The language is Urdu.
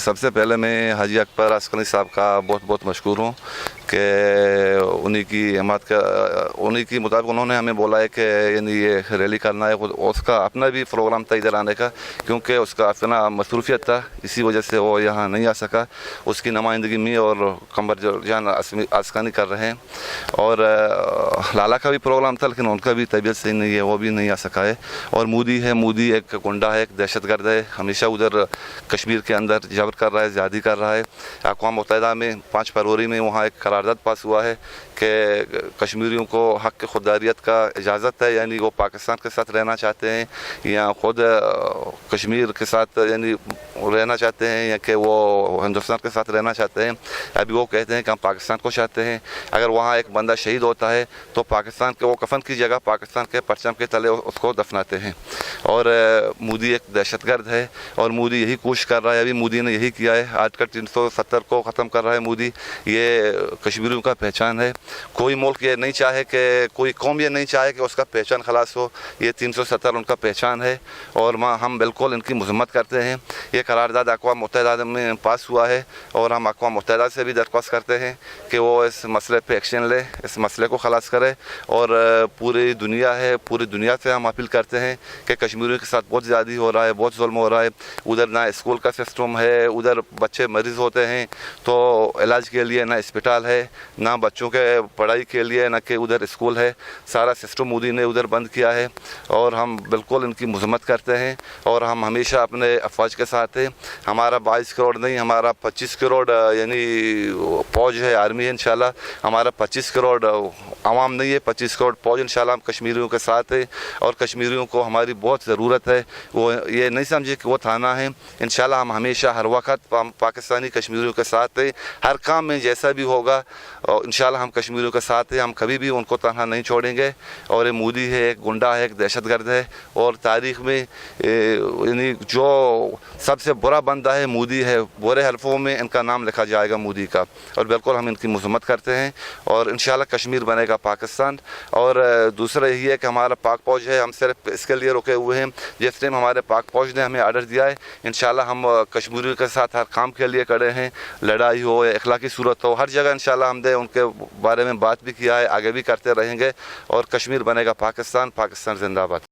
سب سے پہلے میں حاجی اکبر عسقلانی صاحب کا بہت بہت مشکور ہوں کہ انہی کی حمایت کا انہی کی مطابق انہوں نے ہمیں بولا ہے کہ یعنی یہ ریلی کرنا ہے. اس کا اپنا بھی پروگرام تھا ادھر آنے کا, کیونکہ اس کا اپنا مصروفیت تھا, اسی وجہ سے وہ یہاں نہیں آ سکا. اس کی نمائندگی میں اور قمر جان عسقلانی کر رہے ہیں. اور لالا کا بھی پروگرام تھا لیکن ان کا بھی طبیعت صحیح نہیں ہے, وہ بھی نہیں آ سکا ہے. اور مودی ہے, مودی ایک گنڈا ہے, ایک دہشت گرد ہے, ہمیشہ ادھر کشمیر کے اندر جبر کر رہا ہے, زیادتی کر رہا ہے. اقوام متحدہ میں 5 فروری میں وہاں ایک قرارداد پاس ہوا ہے کہ کشمیریوں کو حق خودداریت کا اجازت ہے, یعنی وہ پاکستان کے ساتھ رہنا چاہتے ہیں یا خود کشمیر کے ساتھ یعنی رہنا چاہتے ہیں یا کہ وہ ہندوستان کے ساتھ رہنا چاہتے ہیں. ابھی وہ کہتے ہیں کہ ہم پاکستان کو چاہتے ہیں. اگر وہاں ایک بندہ شہید ہوتا ہے تو پاکستان کے وہ کفن کی جگہ پاکستان کے پرچم کے تلے اس کو دفناتے ہیں. اور مودی ایک دہشت گرد ہے اور مودی یہی کوشش کر رہا ہے. ابھی مودی نے یہی کیا ہے, آرٹیکل 370 کو ختم کر رہا ہے مودی. یہ کشمیریوں کا پہچان ہے. کوئی ملک یہ نہیں چاہے کہ کوئی قوم یہ نہیں چاہے کہ اس کا پہچان خلاص ہو. یہ 370 ان کا پہچان ہے اور ہم بالکل ان کی مذمت کرتے ہیں. یہ قرارداد اقوام متحدہ میں پاس ہوا ہے اور ہم اقوام متحدہ سے بھی درخواست کرتے ہیں کہ وہ اس مسئلے پہ ایکشن لے, اس مسئلے کو خلاص کرے. اور پوری دنیا ہے, پوری دنیا سے ہم اپیل کرتے ہیں کہ کشمیریوں کے ساتھ بہت زیادتی ہو رہا ہے, بہت ظلم ہو رہا ہے. ادھر نہ اسکول کا سسٹم ہے, ادھر بچے مریض ہوتے ہیں تو علاج کے لیے نہ اسپتال ہے, نہ بچوں کے پڑھائی کے لیے نہ کہ ادھر اسکول ہے. سارا سسٹم مودی نے ادھر بند کیا ہے اور ہم بالکل ان کی مذمت کرتے ہیں. اور ہم ہمیشہ اپنے افواج کے ساتھ ہیں. ہمارا 22 کروڑ نہیں, ہمارا 25 کروڑ یعنی فوج ہے, آرمی ہے. انشاءاللہ ہمارا 25 کروڑ عوام نہیں ہے, 25 کروڑ فوج انشاءاللہ ہم کشمیریوں کے ساتھ ہیں. اور کشمیریوں کو ہماری بہت ضرورت ہے. وہ یہ نہیں سمجھے کہ وہ تھانہ ہے. انشاءاللہ ہم ہمیشہ ہر وقت پاکستانی کشمیریوں کے ساتھ ہیں. ہر کام میں جیسا بھی ہوگا انشاءاللہ ہم کشمیریوں کے ساتھ ہیں. ہم کبھی بھی ان کو تنہا نہیں چھوڑیں گے. اور یہ مودی ہے, ایک گنڈا ہے, ایک دہشت گرد ہے. اور تاریخ میں یعنی جو سب سے برا بندہ ہے مودی ہے. برے حلفوں میں ان کا نام لکھا جائے گا مودی کا. اور بالکل ہم ان کی مذمت کرتے ہیں. اور انشاءاللہ کشمیر بنے گا پاکستان. اور دوسرا یہی ہے کہ ہمارا پاک فوج ہے, ہم صرف اس کے لیے رکے ہوئے ہیں. جس ٹائم ہمارے پاک فوج نے ہمیں آرڈر دیا ہے انشاءاللہ ہم کشمیریوں کے ساتھ ہر کام کے لیے کھڑے ہیں. لڑائی ہو یا اخلاقی صورت ہو, ہر جگہ انشاءاللہ ہم نے ان کے بارے میں بات بھی کیا ہے, آگے بھی کرتے رہیں گے. اور کشمیر بنے گا پاکستان. پاکستان زندہ باد.